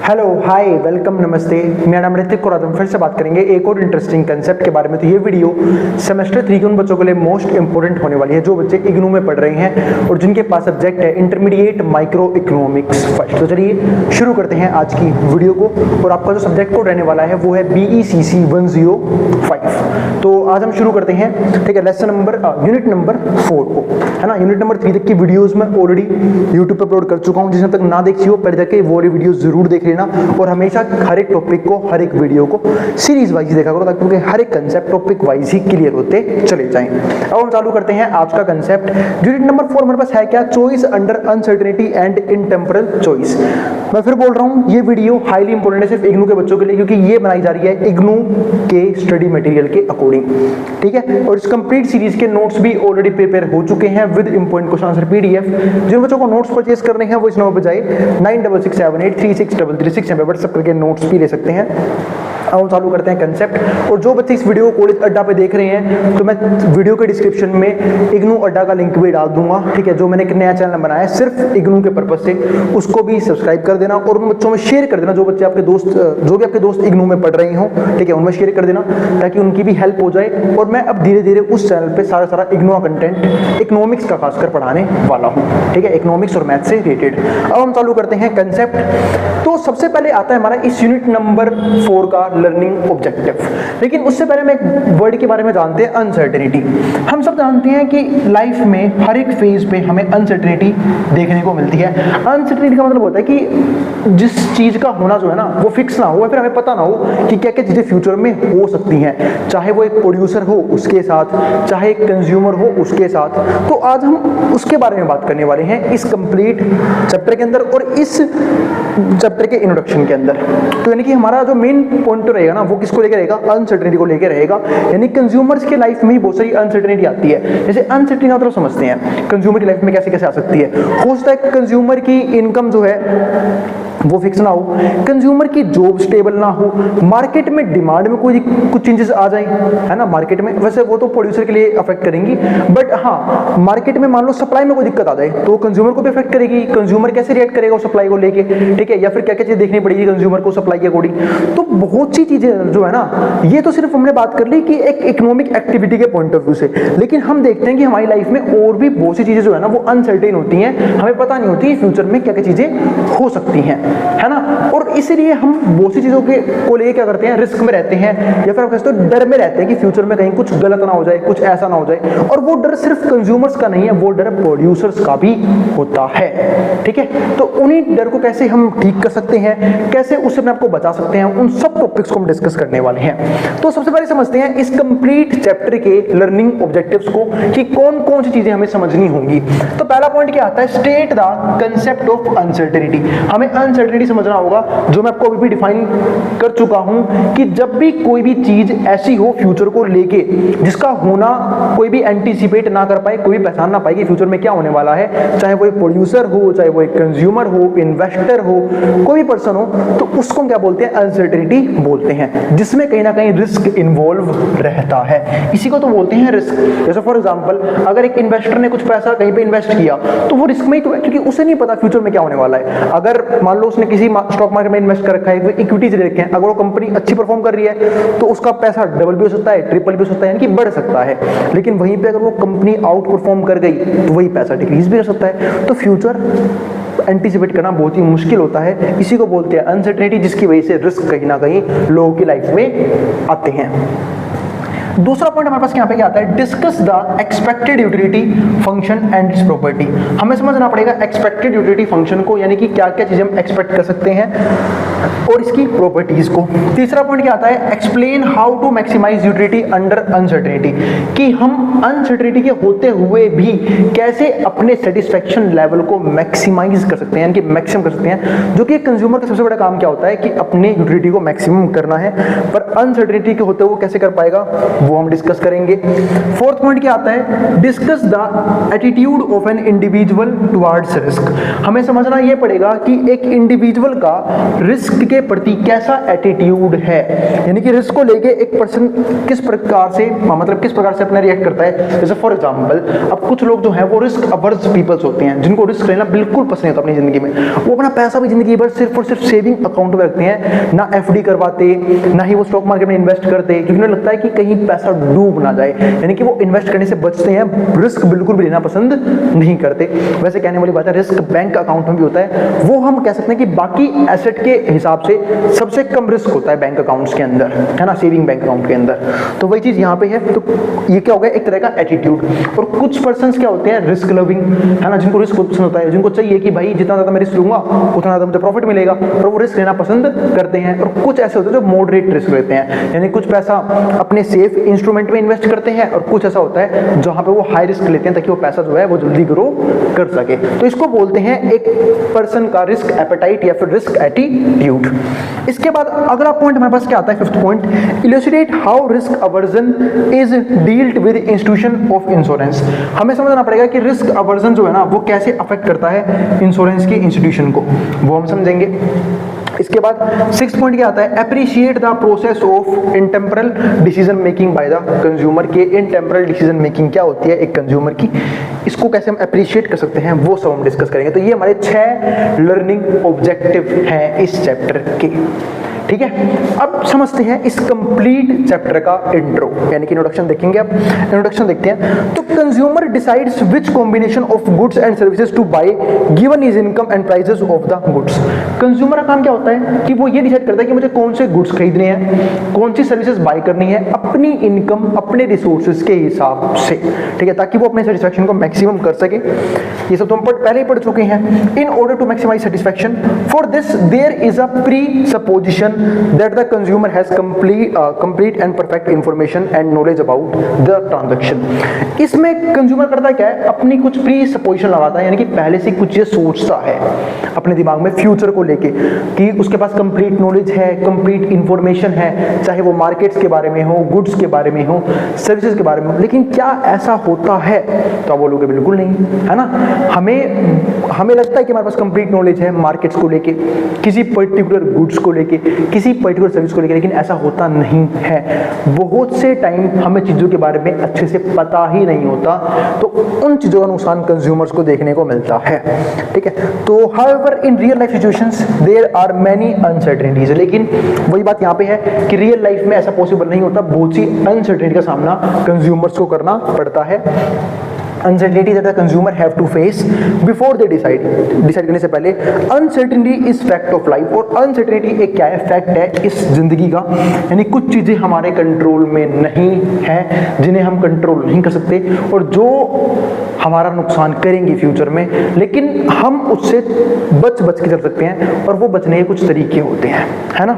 Hello hi welcome नमस्ते, मेरा नाम ऋतिक और आज हम फिर से बात करेंगे एक और इंटरेस्टिंग कंसेप्ट के बारे में। तो ये वीडियो सेमेस्टर 3 के उन बच्चों के लिए मोस्ट इंपोर्टेंट होने वाली है जो बच्चे इग्नू में पढ़ रहे हैं और जिनके पास सब्जेक्ट है इंटरमीडिएट माइक्रो इकोनॉमिक्स फर्स्ट। तो चलिए शुरू करते हैं आज की वीडियो को। और आपका जो सब्जेक्ट कोड रहने वाला है वो है BECC 105। तो आज हम शुरू करते हैं, ठीक है, लेसन नंबर यूनिट नंबर 4 को, है ना। यूनिट नंबर 3 तक की वीडियोस मैं ऑलरेडी यूट्यूब पर अपलोड कर चुका हूँ। जिसने तक ना देखी हो पहले जाके वो वाली वीडियो जरूर देख लेना और हमेशा हर एक टॉपिक को, हर एक वीडियो को सीरीज वाइज देखा करो ताकि हर एक कंसेप्ट टॉपिक वाइज ही क्लियर होते चले जाएं। अब हम चालू करते हैं आज का कंसेप्ट। यूनिट नंबर 4 हमारे पास है क्या? Choice under uncertainty and intertemporal choice. मैं फिर बोल रहा हूँ ये वीडियो हाईली इंपॉर्टेंट है सिर्फ इग्नू के बच्चों के लिए, क्योंकि ये बनाई जा रही है इग्नू के स्टडी मटेरियल के अकॉर्डिंग, ठीक है। और इस कंप्लीट सीरीज के नोट्स भी ऑलरेडी प्रिपेयर हो चुके हैं with important question answer PDF। जिन बच्चों को नोट्स परचेज करने हैं वो इस नंबर पर जाए 9667836333 पे व्हाट्सएप करके नोट्स भी ले सकते हैं। अब हम चालू करते हैं कंसेप्ट। और जो बच्चे इस वीडियो को कॉलेज अड्डा पे देख रहे हैं तो मैं वीडियो के डिस्क्रिप्शन में इग्नू अड्डा का लिंक भी डाल दूंगा, ठीक है। जो मैंने एक नया चैनल बनाया है सिर्फ इग्नू के पर्पज से, उसको भी सब्सक्राइब कर देना और उन बच्चों में शेयर कर देना जो बच्चे आपके दोस्त, जो भी आपके दोस्त इग्नू में पढ़ रहे हो, ठीक है, उनमें शेयर कर देना ताकि उनकी भी हेल्प हो जाए। और मैं अब धीरे धीरे उस चैनल पर सारा इग्नू का कंटेंट इकोनॉमिक्स का खासकर पढ़ाने वाला हूँ, ठीक है, इकोनॉमिक्स और मैथ से रिलेटेड। अब हम चालू करते हैं कंसेप्ट। तो सबसे पहले आता है हमारा इस यूनिट नंबर 4 का लर्निंग ऑब्जेक्टिव। लेकिन उससे पहले मैं एक वर्ड के बारे में जानते हैं, अनसर्टेनिटी। हम सब जानते हैं कि लाइफ में हर एक फेज पे हमें अनसर्टेनिटी देखने को मिलती है। अनसर्टेनिटी का मतलब होता है कि जिस चीज का होना जो है ना वो फिक्स ना हो या फिर हमें पता ना हो कि क्या क्या चीजें फ्यूचर में हो सकती हैं, चाहे वो एक प्रोड्यूसर हो उसके साथ, चाहे एक कंज्यूमर हो उसके साथ। तो आज हम उसके बारे में बात करने वाले हैं इस कंप्लीट चैप्टर के अंदर और इस चैप्टर के इंट्रोडक्शन के अंदर। तो यानी कि हमारा जो मेन पॉइंट रहेगा ना वो किसको लेकर रहेगा? अनसर्टेनिटी को लेकर रहेगा। यानी कंज्यूमर्स के लाइफ में ही बहुत सारी अनसर्टेनिटी आती है। जैसे अनसर्टेनिटी मतलब समझते हैं कंज्यूमर की लाइफ में कैसे कैसे आ सकती है। हो सकता है कंज्यूमर की इनकम जो है वो फिक्स ना हो, कंज्यूमर की जॉब स्टेबल ना हो, मार्केट में डिमांड में कोई कुछ चेंजेस आ जाए, है ना। मार्केट में वैसे वो तो प्रोड्यूसर के लिए अफेक्ट करेंगी, बट हाँ मार्केट में मान लो सप्लाई में कोई दिक्कत आ जाए तो कंज्यूमर को भी अफेक्ट करेगी। कंज्यूमर कैसे रिएक्ट करेगा उस सप्लाई को लेके, ठीक है, या फिर क्या क्या चीज देखनी पड़ेगी कंज्यूमर को सप्लाई के अकॉर्डिंग। तो बहुत सी चीजें जो है ना, ये तो सिर्फ हमने बात कर ली कि एक इकोनॉमिक एक्टिविटी के पॉइंट ऑफ व्यू से, लेकिन हम देखते हैं कि हमारी लाइफ में और भी बहुत सी चीजें जो है ना वो अनसर्टेन होती हैं। हमें पता नहीं होती फ्यूचर में क्या क्या चीजें हो सकती हैं, है ना। और इसीलिए हम बहुत सी चीजों के को लेके क्या करते हैं, रिस्क में रहते हैं या फिर हम कहते हैं डर में रहते हैं कि फ्यूचर में कहीं कुछ गलत ना हो जाए, कुछ ऐसा ना हो जाए। और वो डर सिर्फ कंज्यूमर्स का नहीं है, वो डर प्रोड्यूसर्स का भी होता है, ठीक है। तो उन्हीं डर को कैसे हम ठीक कर सकते हैं, कैसे उससे अपने आपको बचा सकते हैं, उन सब टॉपिक्स को हम डिस्कस करने वाले हैं। तो सबसे पहले समझते हैं इस कंप्लीट चैप्टर के लर्निंग ऑब्जेक्टिव्स को कि कौन कौन सी चीजें हमें समझनी होंगी। तो पहला पॉइंट क्या आता है? State the concept of uncertainty. हमें अनसर्टेनिटी समझना होगा, जो मैं आपको अभी भी डिफाइन कर चुका हूं कि जब भी कोई भी चीज ऐसी हो फ्यूचर को लेके जिसका होना कोई भी एंटीसिपेट ना कर पाए, कोई भी पहचान ना पाए कि फ्यूचर में क्या होने वाला है, चाहे वो एक प्रोड्यूसर हो, चाहे वो एक कंज्यूमर हो, इन्वेस्टर हो, कोई भी पर्सन हो, तो उसको क्या बोलते हैं? अनसर्टेनिटी बोलते हैं, जिसमें कहीं ना कहीं रिस्क इन्वॉल्व रहता है। इसी को तो बोलते हैं रिस्क। जैसे फॉर एग्जांपल अगर एक इन्वेस्टर ने कुछ पैसा कहीं पे इन्वेस्ट किया तो वो रिस्क में ही तो है, क्योंकि उसे नहीं पता फ्यूचर में क्या होने वाला है। अगर मान लो उसने किसी स्टॉक मार्केट में इन्वेस्ट कर रखा है, इक्विटीज ले रखे हैं, अगर वो कंपनी अच्छी परफॉर्म कर रही है तो उसका पैसा डबल भी हो सकता है, ट्रिपल भी हो सकता है, यानी कि बढ़ सकता है। लेकिन वहीं पे अगर वो कंपनी आउट परफॉर्म कर गई तो वही पैसा डिक्रीज भी हो सकता है। तो फ्यूचर एंटीसिपेट करना बहुत ही मुश्किल होता है। इसी को बोलते हैं अनसर्टेनिटी, जिसकी वजह से रिस्क कहीं ना कहीं लोगों की लाइफ में आते हैं। दूसरा पॉइंट हमारे पास यहाँ पे क्या आता है? Discuss the expected utility function and it's property. हमें समझना पड़ेगा एक्सपेक्टेड यूटिलिटी फंक्शन को, यानी कि क्या क्या चीजें हम एक्सपेक्ट कर सकते हैं और इसकी प्रॉपर्टीज को। तीसरा पॉइंट क्या आता है? Explain how to maximise utility under uncertainty, कि हम अनसर्टेनिटी के होते हुए भी कैसे अपने सेटिस्फेक्शन लेवल को मैक्सिमाइज कर सकते हैं, यानी कि मैक्सिमम कर सकते हैं। जो कि कंज्यूमर का सबसे बड़ा काम क्या होता है कि अपने यूटिलिटी को मैक्सिमम करना है, पर अनसर्टेनिटी के होते हुए कैसे कर पाएगा? वो हम डिस्कस करेंगे। फोर्थ पॉइंट क्या आता है, discuss the attitude of an individual towards risk. हमें समझना यह पड़ेगा कि एक इंडिविजुअल का रिस्क के प्रति कैसा एटीट्यूड है, यानी कि रिस्क को लेके एक पर्सन किस प्रकार से मतलब किस प्रकार से अपना रिएक्ट करता है। जैसे फॉर एग्जांपल, अब कुछ लोग जो हैं वो रिस्क अवर्स पीपल्स होते हैं, जिनको रिस्क लेना बिल्कुल पसंद नहीं होता अपनी जिंदगी में। वो अपना पैसा भी जिंदगी भर सिर्फ और सिर्फ सेविंग अकाउंट में रखते हैं, ना एफडी करवाते, ना ही वो स्टॉक मार्केट में इन्वेस्ट करते, क्योंकि उन्हें लगता है कि कहीं पैसा डूब ना जाए, यानी कि वो इन्वेस्ट करने से बचते हैं, रिस्क बिल्कुल भी लेना पसंद नहीं करते। वैसे कहने वाली बात है, रिस्क बैंक अकाउंट में भी होता है, वो हम कह सकते हैं कि बाकी एसेट के हिसाब से सबसे कम रिस्क होता है बैंक अकाउंट्स के अंदर, है ना, सेविंग बैंक अकाउंट के अंदर। तो वही चीज यहाँ पे है। तो ये क्या हो गया, एक तरह का एटीट्यूड। और कुछ पर्संस क्या होते हैं, रिस्क लविंग, है ना, जिनको रिस्क पसंद होता है, जिनको चाहिए कि भाई जितना ज्यादा मैं रिस्क लूंगा उतना ज्यादा मुझे प्रॉफिट मिलेगा, और वो रिस्क लेना पसंद करते हैं। और कुछ ऐसे होते हैं जो मॉडरेट रिस्क लेते हैं, यानी कुछ पैसा अपने सेफ इंस्ट्रूमेंट में इन्वेस्ट करते हैं, और कुछ ऐसा होता है जहां पे वो हाई रिस्क लेते हैं ताकि वो पैसा जो है वो जल्दी ग्रो कर सके। तो इसको बोलते हैं एक पर्सन का रिस्क एपेटाइट या फिर रिस्क एटीट्यूड। इसके बाद अगला पॉइंट हमारे पास क्या आता है, fifth point, illustrate how risk aversion is dealt with institution of insurance. हमें समझना पड़ेगा कि रिस्क अवर्जन जो है ना वो कैसे अफेक्ट करता है इंश्योरेंस के इंस्टीट्यूशन को, वो हम समझेंगे। इसके बाद सिक्स पॉइंट क्या आता है, appreciate the process of intertemporal decision making by the consumer. के इंटेम्परल डिसीजन मेकिंग क्या होती है एक कंज्यूमर की, इसको कैसे हम अप्रिशिएट कर सकते हैं, वो सब हम डिस्कस करेंगे। तो ये हमारे 6 लर्निंग ऑब्जेक्टिव हैं इस चैप्टर के, ठीक है। अब समझते हैं इस कंप्लीट चैप्टर का इंट्रो, यानी कि इंट्रोडक्शन देखेंगे। अब इंट्रोडक्शन देखते हैं। तो consumer decides which combination of goods and services to buy given his income and prices of the goods. Consumer का काम क्या होता है कि वो ये डिसाइड करता है कि मुझे कौन से गुड्स खरीदने हैं, कौन सी सर्विसेज बाय करनी है अपनी इनकम, अपने रिसोर्सेज के हिसाब से, ठीक है, ताकि वो अपने सेटिस्फैक्शन को मैक्सिमम कर सके। ये सब तो हम पहले ही पढ़ चुके हैं। In order to maximise satisfaction, for this there is a presupposition that the consumer has complete and perfect information and knowledge about the transaction। इसमें कंज्यूमर करता क्या है, अपनी कुछ प्री सपोजिशन लगाता है, यानी कि पहले से कुछ ये सोचता है अपने दिमाग में फ्यूचर को लेके कि उसके पास कंप्लीट नॉलेज है, कंप्लीट इंफॉर्मेशन है, चाहे वो मार्केट्स के बारे में हो, गुड्स के बारे में हो, सर्विसेज के बारे में हो। लेकिन क्या ऐसा होता है, तो आप बोलोगे बिल्कुल नहीं, है ना। हमें लगता है कि हमारे पास कंप्लीट नॉलेज है मार्केट्स को लेके, किसी पर्टिकुलर गुड्स को लेके, किसी पर्टिकुलर सर्विस को लेकर, लेकिन ऐसा होता नहीं है। बहुत से टाइम हमें चीज़ों के बारे में अच्छे से पता ही नहीं होता, तो उन चीज़ों का नुकसान कंज्यूमर्स को देखने को मिलता है, ठीक है। तो however in real life situations there are many uncertainties, लेकिन वही बात यहाँ पे है कि रियल लाइफ में ऐसा पॉसिबल नहीं होता, बहुत सी अनसर्टेनिटी का सामना कंज्यूमर्स को करना पड़ता है। uncertainty that the consumer have to face before they decide करने से पहले। uncertainty is fact of life, और uncertainty एक क्या है, फैक्ट है इस जिंदगी का, यानी कुछ चीजें हमारे कंट्रोल में नहीं है, जिन्हें हम कंट्रोल नहीं कर सकते और जो हमारा नुकसान करेंगे फ्यूचर में, लेकिन हम उससे बच के चल सकते हैं, और वो बचने के कुछ तरीके होते हैं, है ना।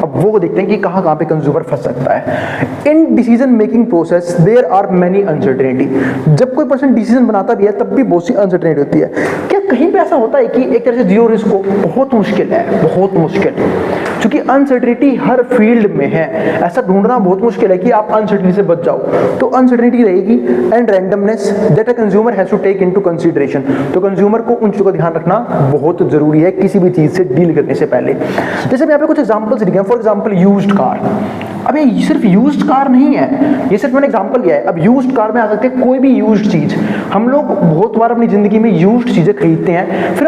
अब वो देखते हैं कि कहाँ पे कंज्यूमर फंस सकता है। In decision making process there are many uncertainty, जब कोई पर्सन डिसीजन बनाता भी है तब भी बहुत सी अनसर्टेनिटी होती है। क्या कहीं पे ऐसा होता है कि एक तरह से जीरो रिस्क हो, बहुत मुश्किल है, बहुत मुश्किल, क्योंकि अनसर्टेनिटी हर फील्ड में है। ऐसा ढूंढना बहुत मुश्किल है कि आप अनसर्टेनिटी से बच जाओ, तो अनसर्टेनिटी रहेगी। And randomness that a consumer has to take into consideration, तो कंज्यूमर को उन चीजों का ध्यान रखना बहुत जरूरी है किसी भी चीज से डील करने से पहले। जैसे यहाँ पे कुछ एग्जांपल्स दिए हैं, फॉर एग्जांपल यूज्ड कार। अब ये सिर्फ यूज्ड कार नहीं है, ये सिर्फ मैंने एग्जांपल लिया है। अब यूज्ड कार में आ सकते हैं कोई भी यूज्ड चीज। हम लोग बहुत बार अपनी जिंदगी में यूज्ड चीजें खरीदते हैं, फिर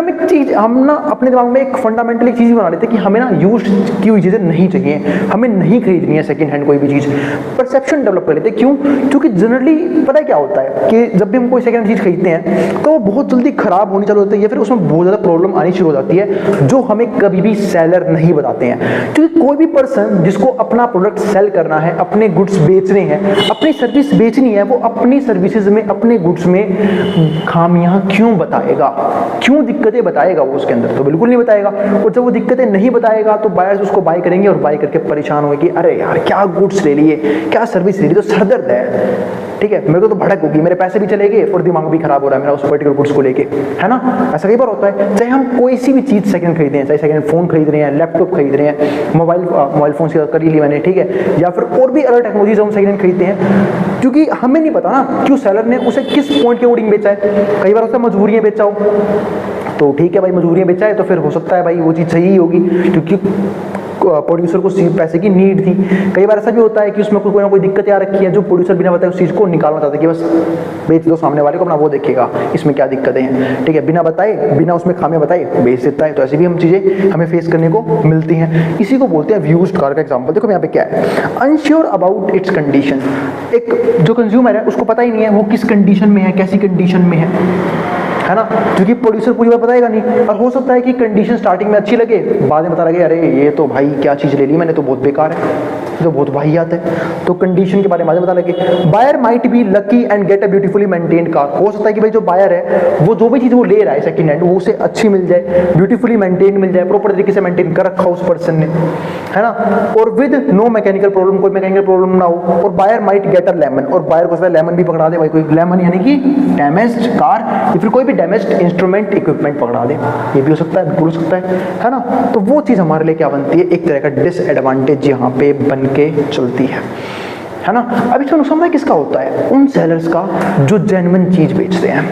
हम ना अपने दिमाग में एक फंडामेंटल एक चीज बना लेते हैं कि हमें ना यूज्ड की हुई चीजें नहीं चाहिए, हमें नहीं खरीदनी है सेकंड हैंड कोई भी चीज। परसेप्शन डेवलप कर लेते हैं, क्यों? क्योंकि जनरली पता है क्या होता है कि जब भी हम कोई सेकंड हैंड चीज खरीदते हैं तो वो बहुत जल्दी खराब होनी चालू होती है, या फिर उसमें बहुत ज्यादा प्रॉब्लम आनी शुरू हो जाती है, जो हमें कभी भी सेलर नहीं बताते हैं। क्योंकि कोई भी पर्सन जिसको अपना प्रोडक्ट सेल करना है, अपने गुड्स बेचने हैं, अपनी सर्विस बेचनी है, वो अपनी सर्विसेज में, अपने गुड्स में खामियां क्यों बताएगा, क्यों दिक्कतें बताएगा वो उसके अंदर? तो बिल्कुल नहीं बताएगा। और जब वो दिक्कतें नहीं बताएगा तो बायर्स उसको बाय करेंगे, और बाय करके परेशान होंगे कि अरे यार क्या गुड्स ले लिए, क्या सर्विस ले ली, तो सरदर्द है। ठीक है, मेरे को तो भड़क होगी, मेरे पैसे भी चले गए और दिमाग भी खराब हो रहा है मेरा उस पर्टिकुलर गुड्स को लेके, है ना। ऐसा कई बार होता है, चाहे हम कोई सी भी चीज़ सेकंड खरीदे हैं, चाहे सेकंड फोन खरीद रहे हैं, लैपटॉप खरीद रहे हैं, मोबाइल फोन से कर ही ली मैंने, ठीक है, या फिर और भी अलग टेक्नोलॉजीज हम सेकंड खरीदते हैं, क्योंकि हमें नहीं पता ना कि उस सेलर ने उसे किस पॉइंट के अकॉर्डिंग बेचा है। कई बार उसका मजबूरियाँ बेचा हो, तो ठीक है भाई, मजबूरियाँ बेचा है तो फिर हो सकता है भाई वो चीज़ सही ही होगी, क्योंकि प्रोड्यूसर को पैसे की नीड थी। कई बार ऐसा भी होता है कि उसमें कोई ना कोई दिक्कत आ रखी है, जो प्रोड्यूसर बिना बताए उस चीज़ को निकालना चाहता है कि बस बेच दो सामने वाले को, अपना वो देखेगा इसमें क्या दिक्कतें हैं, ठीक है, बिना बताए, बिना उसमें खामियां बताए बेच देता है। तो ऐसी भी हम चीज़ें हमें फेस करने को मिलती हैं। इसी को बोलते हैं व्यूज्ड कार का एग्जाम्पल। देखो यहाँ पे क्या है, अनश्योर अबाउट इट्स कंडीशन। एक जो कंज्यूमर है उसको पता ही नहीं है वो किस कंडीशन में है, कैसी कंडीशन में है ना, क्योंकि प्रोड्यूसर पूरी बात बताएगा नहीं। और हो सकता है कि कंडीशन स्टार्टिंग में अच्छी लगे, बाद में पता लगे अरे ये तो भाई क्या चीज़ ले ली मैंने, तो बहुत बेकार है, तो बहुत वाहियात है, तो कंडीशन के बारे में बाद में पता लगे। Buyer might be lucky and get a beautifully maintained car. हो सकता है कि भाई जो बायर है वो जो भी चीज़ वो ले रहा है सेकंड हैंड, वो उसे अच्छी मिल जाए, ब्यूटीफुली मेंटेन मिल जाए, प्रॉपर तरीके से मेंटेन कर रखा उस पर्सन ने, है ना, और विद नो मैकेनिकल प्रॉब्लम, कोई मैकेनिकल प्रॉब्लम ना हो। और buyer might get a lemon, और बायर को लेमन भी पकड़ा दे भाई, कोई लेमन यानी कि डैमेज्ड कार या फिर कोई भी डैमेज्ड इंस्ट्रूमेंट इक्विपमेंट पकड़ा दे, ये भी हो सकता है, बिल्कुल हो सकता है ना। तो वो चीज़ हमारे लिए क्या बनती है, एक तरह का डिसएडवांटेज यहाँ पे बन के चलती है ना। अब इसका नुकसान किसका होता है, उन सेलर्स का जो जेन्युइन चीज़ बेचते हैं।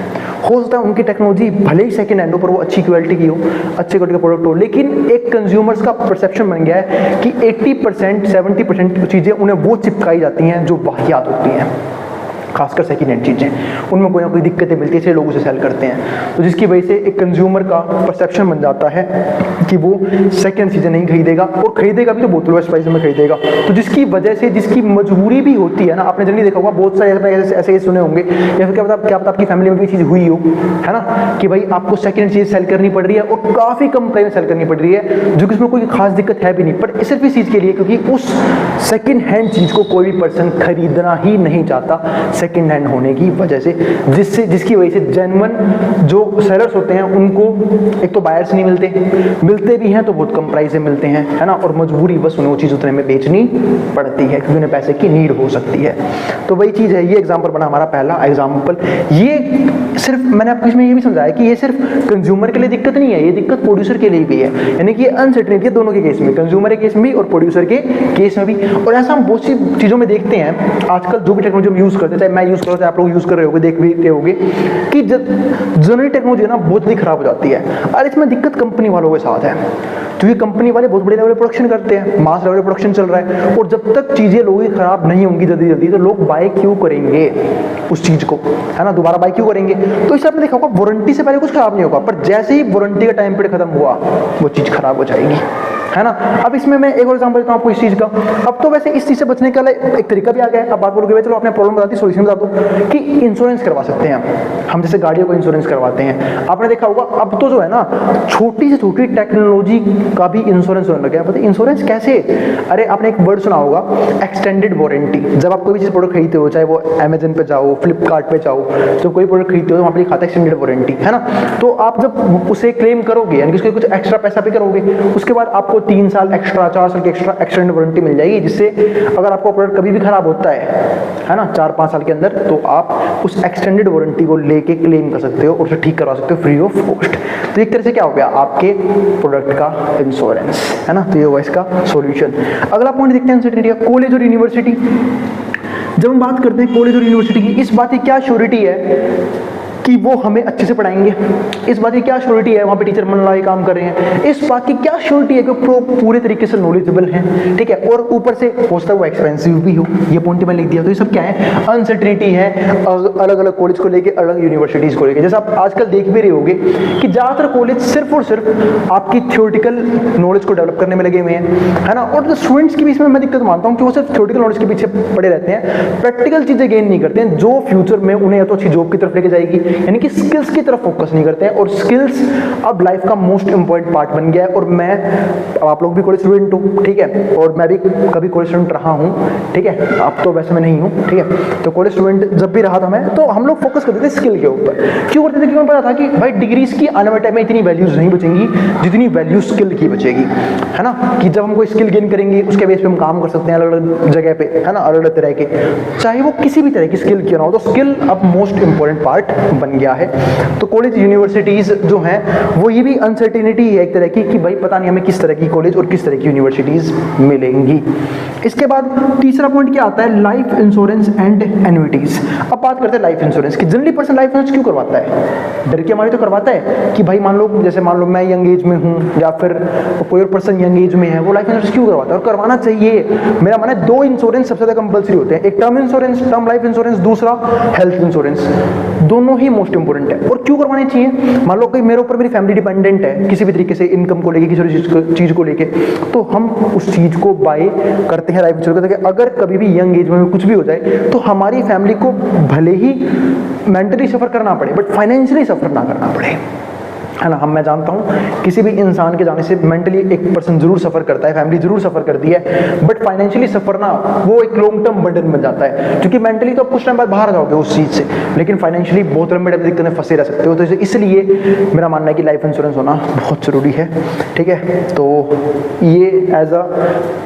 हो सकता है उनकी टेक्नोलॉजी भले ही सेकंड हैंड हो पर वो अच्छी क्वालिटी की हो, अच्छी क्वालिटी का प्रोडक्ट हो, लेकिन एक कंज्यूमर्स का परसेप्शन बन गया है कि 80% 70% चीज़ें उन्हें वो चिपकाई जाती हैं जो वाहियात होती हैं, खासकर सेकेंड हैंड चीज़ें, उनमें कोई ना कोई दिक्कतें मिलती है, इसलिए लोग उसे सेल करते हैं। तो जिसकी वजह से एक कंज्यूमर का परसेप्शन बन जाता है कि वो सेकेंड चीज़ें नहीं खरीदेगा, और खरीदेगा भी तो बहुत लोएस्ट प्राइस में खरीदेगा। तो जिसकी वजह से, जिसकी मजबूरी भी होती है ना, आपने जनरली देखा होगा बहुत सारे ऐसे सुने होंगे, या फिर क्या पता आपकी फैमिली में भी चीज़ हुई हो, है ना, कि भाई आपको सेकेंड चीज़ सेल करनी पड़ रही है और काफ़ी कम प्राइस में सेल करनी पड़ रही है, जो कि उसमें कोई खास दिक्कत है भी नहीं, पर सिर्फ इस चीज़ के लिए क्योंकि उस सेकेंड हैंड चीज़ को कोई भी पर्सन खरीदना ही नहीं चाहता सेकेंड हैंड होने की वजह से, जिसकी वजह से जेन्युइन जो सेलर्स होते हैं उनको एक तो बायर्स नहीं मिलते भी हैं तो बहुत कम प्राइस से मिलते हैं, है ना, और मजबूरी बस उन्हें वो चीज़ उतने में बेचनी पड़ती है क्योंकि उन्हें पैसे की नीड हो सकती है। तो वही चीज़ है, ये एग्जाम्पल बना हमारा पहला एग्जाम्पल। ये सिर्फ मैंने आपको इसमें ये भी समझाया कि ये सिर्फ कंज्यूमर के लिए दिक्कत नहीं है, ये दिक्कत प्रोड्यूसर के लिए भी है, यानी कि अनसर्टेनिटी है दोनों के केस में, कंज्यूमर के केस में भी और प्रोड्यूसर के केस में भी। और ऐसा हम बहुत सी चीज़ों में देखते हैं आजकल, जो भी टेक्नोलॉजी हम यूज़ करते हैं, चाहे मैं यूज़ करो, चाहे आप लोग यूज़ कर रहे होगे, देख भी रहे होगे कि जनरली टेक्नोलॉजी है ना बहुत जल्दी खराब हो जाती है। और इसमें दिक्कत कंपनी वालों के साथ है, क्योंकि कंपनी वाले बहुत बड़े लेवल प्रोडक्शन करते हैं, मास लेवल प्रोडक्शन चल रहा है, और जब तक चीज़ें लोगों की खराब नहीं होंगी जल्दी तो लोग बाय क्यों करेंगे उस चीज़ को, है ना, दोबारा बाय क्यों करेंगे। तो इसे आपने देखा होगा वारंटी से पहले कुछ खराब नहीं होगा, पर जैसे ही वारंटी का टाइम पीरियड खत्म हुआ वो चीज़ खराब हो जाएगी, है ना। अब इसमें मैं एक और एग्जांपल देता हूँ आपको इस चीज़ का। अब तो वैसे इस चीज़ से बचने का एक तरीका भी आ गया है। अब बात बोलोगे चलो आपने प्रॉब्लम बता दी, सोल्यूशन बता दो कि इंश्योरेंस करवा सकते हैं हम जैसे गाड़ियों को इंश्योरेंस करवाते हैं। आपने देखा होगा अब तो जो है ना छोटी से छोटी टेक्नोलॉजी का भी इंश्योरेंस होने लगा है। पता है इंश्योरेंस कैसे? अरे आपने एक वर्ड सुना होगा एक्सटेंडेड वारंटी। जब आप कोई भी चीज़ प्रोडक्ट खरीदते हो, चाहे वो अमेजन पे जाओ, फ्लिपकार्ट पे जाओ, जब कोई प्रोडक्ट खरीदते हो तो वहाँ पे लिखा था एक्सटेंडेड वारंटी, है ना। तो आप जब उसे क्लेम करोगे यानी कि उसके कुछ एक्स्ट्रा पैसा पे करोगे, उसके बाद आपको 3 साल एक्स्ट्रा, 4 साल की एक्स्ट्रा एक्सटेंडेड वारंटी मिल जाएगी, जिससे अगर आपको प्रोडक्ट कभी भी खराब होता है ना 4-5 साल के अंदर, तो आप उस एक्सटेंडेड वारंटी को लेके क्लेम कर सकते हो और उसे ठीक करवा सकते हो फ्री ऑफ कॉस्ट। तो एक तरह से क्या हो गया आपके प्रोडक्ट का इंश्योरेंस, है ना। तो ये हुआ इसका सॉल्यूशन। अगला पॉइंट देखते हैं अनसर्टेनिटी का, कॉलेज और यूनिवर्सिटी। जब हम बात करते हैं कॉलेज और यूनिवर्सिटी की, इस बात की क्या श्योरिटी है कि वो हमें अच्छे से पढ़ाएंगे? इस बात की क्या श्योरिटी है वहाँ पे टीचर मन लगा के काम कर रहे हैं? इस बात की क्या श्योरिटी है कि वो पूरे तरीके से नॉलेजेबल हैं, ठीक है, और ऊपर से हो सकता है वो एक्सपेंसिव भी हो। ये पॉइंट मैं लिख दिया। तो ये सब क्या है? अनसर्टेनिटी है अलग अलग कॉलेज को लेके, अलग यूनिवर्सिटीज़ को लेके। जैसे आप आजकल देख भी रहे होगे कि ज़्यादातर कॉलेज सिर्फ और सिर्फ आपकी थ्योरेटिकल नॉलेज को डेवलप करने में लगे हुए हैं, है ना। और स्टूडेंट्स की भी इसमें मैं दिक्कत मानता हूँ कि वो सिर्फ थ्योरेटिकल नॉलेज के पीछे पड़े रहते हैं, प्रैक्टिकल चीज़ें गेन नहीं करते हैं जो फ्यूचर में उन्हें या तो अच्छी जॉब की तरफ लेके जाएगी यानी कि स्किल्स की तरफ फोकस नहीं करते हैं, और स्किल्स अब लाइफ का मोस्ट इंपॉर्टेंट पार्ट बन गया है। और मैं, आप लोग भी कॉलेज स्टूडेंट हो, ठीक है, और मैं भी कभी कॉलेज स्टूडेंट रहा हूँ, ठीक है, अब तो वैसे मैं नहीं हूँ, ठीक है। तो कॉलेज स्टूडेंट जब भी रहा था मैं, तो हम लोग फोकस करते थे स्किल के ऊपर। क्यों करते थे? क्यों पता था कि भाई डिग्रीज की आने वाले टाइम में इतनी वैल्यूज नहीं बचेंगी जितनी वैल्यू स्किल की बचेगी, है ना, कि जब हम कोई स्किल गेन करेंगे उसके बेस पे हम काम कर सकते हैं अलग अलग जगह पे, है ना, अलग अलग तरह के, चाहे वो किसी भी तरह की स्किल क्यों ना हो। तो स्किल अब मोस्ट इंपॉर्टेंट पार्ट बन गया है। तो कॉलेज यूनिवर्सिटीज जो हैं वो ये भी अनसर्टेनिटी है एक तरह की, कि भाई पता नहीं हमें किस तरह की कॉलेज और किस तरह की यूनिवर्सिटीज मिलेंगी। इसके बाद तीसरा पॉइंट क्या आता है? Life insurance and annuities. अब बात करते हैं लाइफ इंश्योरेंस की। जनरली पर्सन लाइफ इंश्योरेंस क्यों करवाता है? डर के मारे तो करवाता है कि भाई मान लो, जैसे मान लो मैं यंग एज में हूँ या फिर कोई और पर्सन यंग एज में है, वो लाइफ इंश्योरेंस क्यों करवाता है? और करवाना चाहिए। मेरा मानना है 2 इंश्योरेंस सबसे ज्यादा कंपलसरी होते हैं, एक term insurance, term life insurance, दूसरा हेल्थ इंश्योरेंस। दोनों ही मोस्ट इंपोर्टेंट है। और क्यों करवाने चाहिए? मान लो कि मेरे ऊपर मेरी फैमिली डिपेंडेंट है किसी भी तरीके से, इनकम को लेके, किसी चीज को लेके, तो हम उस चीज को बाय करते हैं लाइफ इंश्योरेंस करके। अगर कभी भी यंग एज में कुछ भी हो जाए तो हमारी फैमिली को भले ही मेंटली सफर करना पड़े बट फाइनेंशियली सफर ना करना पड़े, है ना। मैं जानता हूँ किसी भी इंसान के जाने से मेंटली एक पर्सन जरूर सफर करता है, फैमिली जरूर सफर करती है, बट फाइनेंशियली सफर ना, वो एक लॉन्ग टर्म बर्डन बन जाता है, क्योंकि मेंटली तो आप कुछ टाइम बाद बाहर जाओगे उस चीज से, लेकिन फाइनेंशियली बहुत लंबे टाइम दिक्कत में फंसे रह सकते हो। तो इसलिए मेरा मानना है कि लाइफ इंश्योरेंस होना बहुत जरूरी है, ठीक है। तो ये एज अ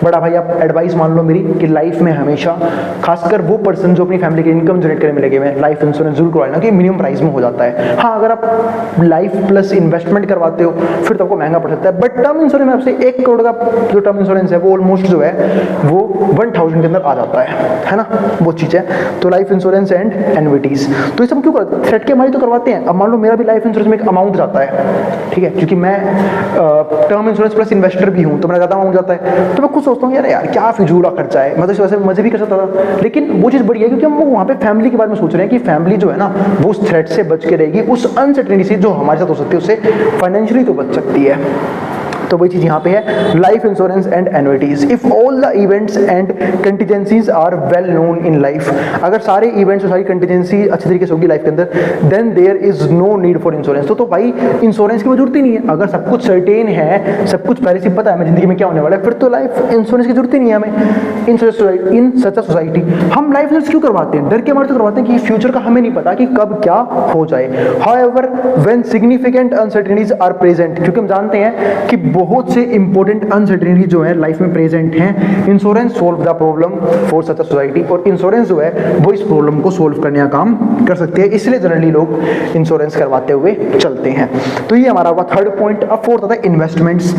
बड़ा भाई आप एडवाइस मान लो मेरी, कि लाइफ में हमेशा खासकर वो पर्सन जो अपनी फैमिली की इनकम जनरेट करने में लगे हुए, लाइफ इंश्योरेंस जरूर करवाना, कि मिनिमम प्राइस में हो जाता है। हाँ, अगर आप लाइफ प्लस इन्वेस्टमेंट करवाते हो फिर तो आपको महंगा पड़ सकता है, बट टर्म इंश्योरेंस में आपसे 1 करोड़ का जो टर्म इंश्योरेंस है वो ऑलमोस्ट जो है वो 1000 के अंदर आ जाता है ना, वो चीज है। तो लाइफ इंश्योरेंस एंड एन्युइटीज, तो ये सब क्यों करते हैं? थ्रेट के मारी तो करवाते हैं। अब मान लो मेरा भी लाइफ इंश्योरेंस में एक अमाउंट जाता है, ठीक है, क्योंकि मैं टर्म इंश्योरेंस प्लस इन्वेस्टर भी हूँ, तो मेरा ज्यादा अमाउंट जाता है, तो मैं खुद सोचता हूँ यार क्या फिजूला खर्चा है, मैं तो वैसे मजे भी कर सकता था, लेकिन वो चीज बढ़िया है क्योंकि हम वहाँ पे फैमिली के बारे में सोच रहे हैं कि फैमिली जो है ना वो उस थ्रेट से बच के रहेगी, उस अनसर्टेनिटी से जो हमारे साथ हो सकती है उससे फाइनेंशियली तो बच सकती है। तो वही चीज यहाँ पे है, life insurance and annuities. If all the events and contingencies are well known in life, अगर सारे इवेंट्स और सारी कंटिजेंसी अच्छी तरीके से होगी लाइफ के अंदर, then there is no need for insurance. तो भाई इंश्योरेंस की जरूरत ही नहीं है। अगर सब कुछ सर्टेन है, सब कुछ पहले से पता है हमें जिंदगी में क्या होने वाला है, फिर तो लाइफ इंश्योरेंस की जरूरत ही नहीं है हमें। इन सच अ सोसाइटी हम लाइफ इंश्योरेंस क्यों करवाते हैं? डर के मारे तो करवाते हैं कि फ्यूचर का हमें नहीं पता कि कब क्या हो जाए। However when significant uncertainties are present, क्योंकि हम जानते हैं कि बहुत से इंपॉर्टेंट अनसर्टेनिटी जो है लाइफ में प्रेजेंट हैं, insurance solve the problem for such a society, और इंश्योरेंस जो है वो इस प्रॉब्लम को सोल्व करने का काम कर सकते हैं, इसलिए जनरली लोग इंश्योरेंस करवाते हुए चलते हैं। तो ये हमारा हुआ थर्ड पॉइंट। अब फोर्थ आता है इन्वेस्टमेंट्स।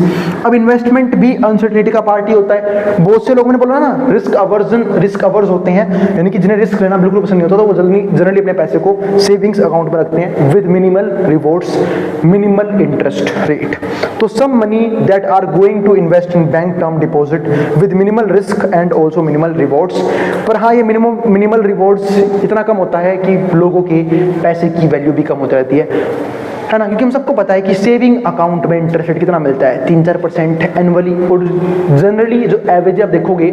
अब इन्वेस्टमेंट भी अनसर्टेनिटी का पार्ट ही होता है। बहुत से लोग, मैंने बोला ना, रिस्क अवर्स होते हैं, यानी कि जिन्हें रिस्क लेना बिल्कुल पसंद नहीं होता, तो वो जनरली अपने पैसे को सेविंग्स अकाउंट में रखते हैं with minimal rewards, minimal interest rate. तो some money that are going to invest in bank term deposit with minimal risk and also minimal rewards. पर हाँ, ये मिनिमल रिवॉर्ड्स इतना कम होता है कि लोगों के पैसे की वैल्यू भी कम होती रहती है ना, क्योंकि हम सबको पता है कि सेविंग अकाउंट में इंटरेस्ट रेट कितना मिलता है, 3-4% एनुअली। और जनरली जो एवरेज आप देखोगे,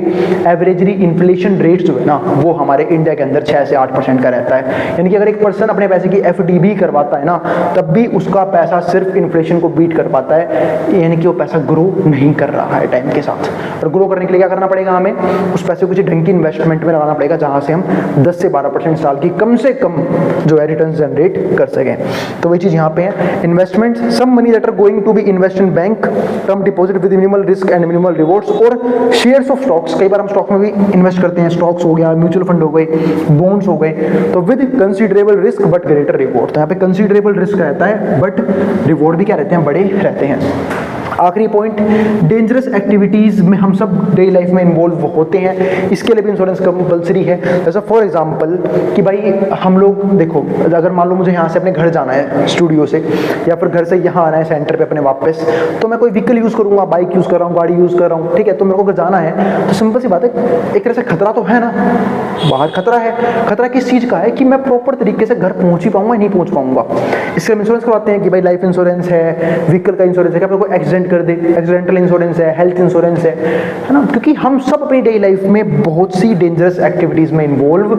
एवरेजली इन्फ्लेशन रेट जो है ना वो हमारे इंडिया के अंदर 6 से 8% का रहता है। यानी कि अगर एक पर्सन अपने पैसे की FD भी करवाता है ना, तब भी उसका पैसा सिर्फ इन्फ्लेशन को बीट कर पाता है, यानी कि वो पैसा ग्रो नहीं कर रहा है टाइम के साथ। और ग्रो करने के लिए क्या करना पड़ेगा? हमें उस पैसे को किसी ढंग की इन्वेस्टमेंट में लगाना पड़ेगा, जहां से हम 10 से 12% साल की कम से कम जो है रिटर्न जनरेट कर सकें। तो वही चीज यहाँ पे investment, some money that are going to be invest in bank term deposit with minimal risk and minimal rewards, और शेयर्स ऑफ स्टॉक्स। कई बार हम स्टॉक में भी इन्वेस्ट करते हैं, स्टॉक्स हो गया, म्यूचुअल फंड हो गए, बॉन्ड्स हो गए, तो with considerable risk but greater reward. तो यहाँ पे कंसीडरेबल रिस्क रहता है बट रिवॉर्ड भी क्या रहते हैं? बड़े रहते हैं। आखिरी पॉइंट, डेंजरस एक्टिविटीज में हम सब डेली लाइफ में इन्वॉल्व होते हैं, इसके लिए भी इंश्योरेंस कंपलसरी है। जैसा फॉर एग्जांपल कि भाई हम लोग देखो, अगर मान लो मुझे यहाँ से अपने घर जाना है स्टूडियो से, या फिर घर से यहाँ आना है सेंटर पे अपने वापस, तो मैं कोई व्हीकल यूज करूंगा, बाइक यूज कर रहा हूँ, गाड़ी यूज कर रहा हूँ, ठीक है, तो मेरे को अगर जाना है तो सिंपल सी बात है, एक तरह से खतरा तो है ना, बाहर खतरा है। खतरा किस चीज का है? कि मैं प्रॉपर तरीके से घर पहुंच ही पाऊंगा, नहीं पहुंच पाऊंगा। इसके इंश्योरेंस करवाते हैं कि भाई लाइफ इंश्योरेंस है, व्हीकल का इंश्योरेंस है, क्या कोई एक्सीडेंट एक्सटेंड कर दे। एक्सीडेंटल इंश्योरेंस है, हेल्थ इंश्योरेंस है ना, क्योंकि हम सब अपनी डेली लाइफ में बहुत सी डेंजरस एक्टिविटीज़ में इन्वॉल्व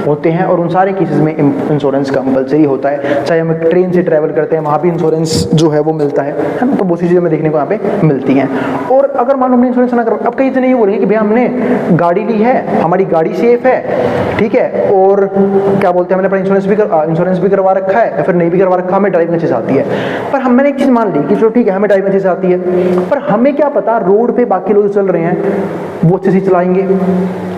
होते हैं और उन सारे केसेस में इंश्योरेंस कंपलसरी होता है। चाहे हम ट्रेन से ट्रैवल करते हैं, वहाँ भी इंश्योरेंस जो है वो मिलता है ना, तो बहुत सी चीज़ें हमें देखने को यहाँ पे मिलती हैं। और अगर मान लो हमने इंश्योरेंस ना करो, अब कई जने ये बोलेंगे कि भैया हमने गाड़ी ली है, हमारी गाड़ी सेफ है, ठीक है, और क्या बोलते हैं, हमने अपना इंश्योरेंस भी करवा रखा है या फिर नहीं भी करवा रखा, हमें ड्राइविंग अच्छे से आती है। पर मैंने एक चीज़ मान ली कि चलो ठीक है, हमें ड्राइविंग अच्छे से आती है, पर हमें क्या पता रोड पे बाकी लोग चल रहे हैं वो अच्छे से चलाएंगे,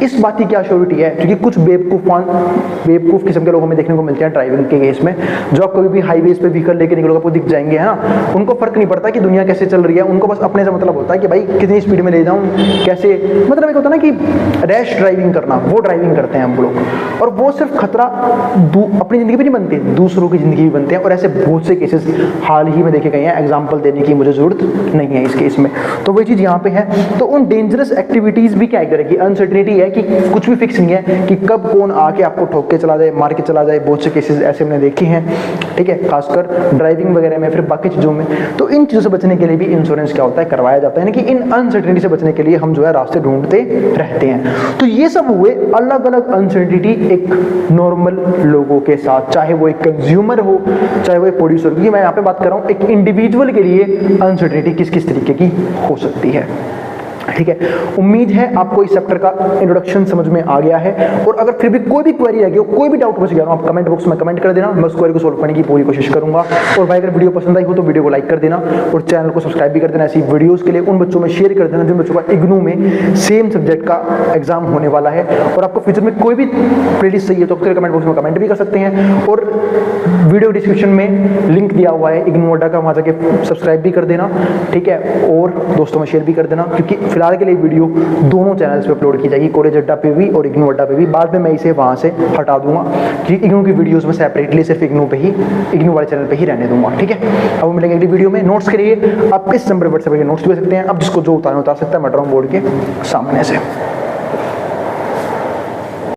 इस बात की क्या श्योरिटी है? क्योंकि कुछ बेवकूफ़ किस्म के लोग हमें देखने को मिलते हैं ड्राइविंग के केस में, जो आप कभी भी हाईवेज पे व्हीकल लेके निकलोगे आपको दिख जाएंगे, है ना। उनको फर्क नहीं पड़ता कि दुनिया कैसे चल रही है, उनको बस अपने से मतलब होता है कि भाई कितनी स्पीड में ले जाऊं, कैसे, मतलब एक होता है ना कि रैश ड्राइविंग करना, वो ड्राइविंग करते हैं हम लोग, और वो सिर्फ खतरा अपनी ज़िंदगी भी नहीं बनती, दूसरों की ज़िंदगी भी बनते हैं। और ऐसे बहुत से केसेस हाल ही में देखे गए हैं, एग्जाम्पल देने की मुझे ज़रूरत नहीं है इस केस में। तो वही चीज़ यहाँ पे है। तो उन डेंजरस एक्टिविटीज़ भी क्या करेगी, अनसर्टेनिटी है कि कुछ भी फिक्स नहीं है कि कब कौन आके आपको ठोक के चला जाए, मार के चला जाए। बहुत से केसेस ऐसे हमने देखे हैं, ठीक है, खासकर ड्राइविंग वगैरह में, फिर बाकी चीज़ों में। तो इन चीज़ों से बचने के लिए भी इंश्योरेंस क्या होता है, करवाया जाता है, यानी कि इन अनसर्टेनिटी से बचने के लिए हम जो है रास्ते ढूंढते रहते हैं। तो ये सब हुए अलग अलग अनसर्टेनिटी एक नॉर्मल लोगों के साथ, चाहे वो एक कंज्यूमर हो, चाहे वो एक प्रोड्यूसर, क्योंकि मैं यहाँ पे बात कर रहा हूँ एक इंडिविजुअल के लिए अनसर्टेनिटी किस किस तरीके की हो सकती है, ठीक है। उम्मीद है आपको इस चैप्टर का इंट्रोडक्शन समझ में आ गया है। और अगर फिर भी कोई भी क्वेरी रह गई हो, कोई भी डाउट बच गया हो, आप कमेंट बॉक्स में कमेंट कर देना, मैं उस क्वेरी को सोल्व करने की पूरी कोशिश करूंगा। और भाई अगर वीडियो पसंद आई हो तो वीडियो को लाइक कर देना और चैनल को सब्सक्राइब भी कर देना। ऐसी वीडियोस के लिए उन बच्चों में शेयर कर देना जिन बच्चों का इग्नू में सेम सब्जेक्ट का एग्जाम होने वाला है। और आपको फ्यूचर में कोई भी प्लेलिस्ट चाहिए तो कमेंट बॉक्स में कमेंट भी कर सकते हैं। और वीडियो डिस्क्रिप्शन में लिंक दिया हुआ है इग्नू अड्डा का, वहाँ जाके सब्सक्राइब भी कर देना, ठीक है, और दोस्तों में शेयर भी कर देना, क्योंकि फिलहाल के लिए वीडियो दोनों चैनल्स पे अपलोड की जाएगी, कॉलेज अड्डा पे भी और इग्नू अड्डा पे भी। बाद में मैं इसे वहाँ से हटा दूंगा कि इग्नू की वीडियोस में सेपरेटली सिर्फ इग्नू वाले चैनल पे ही रहने दूंगा, ठीक है। अब मिलेंगे अगली वीडियो में। नोट्स के लिए आप इस नंबर पर व्हाट्सएप पे नोट्स दे सकते हैं, अब जिसको जो उतारना उतार सकता है, मैं बोर्ड के सामने से।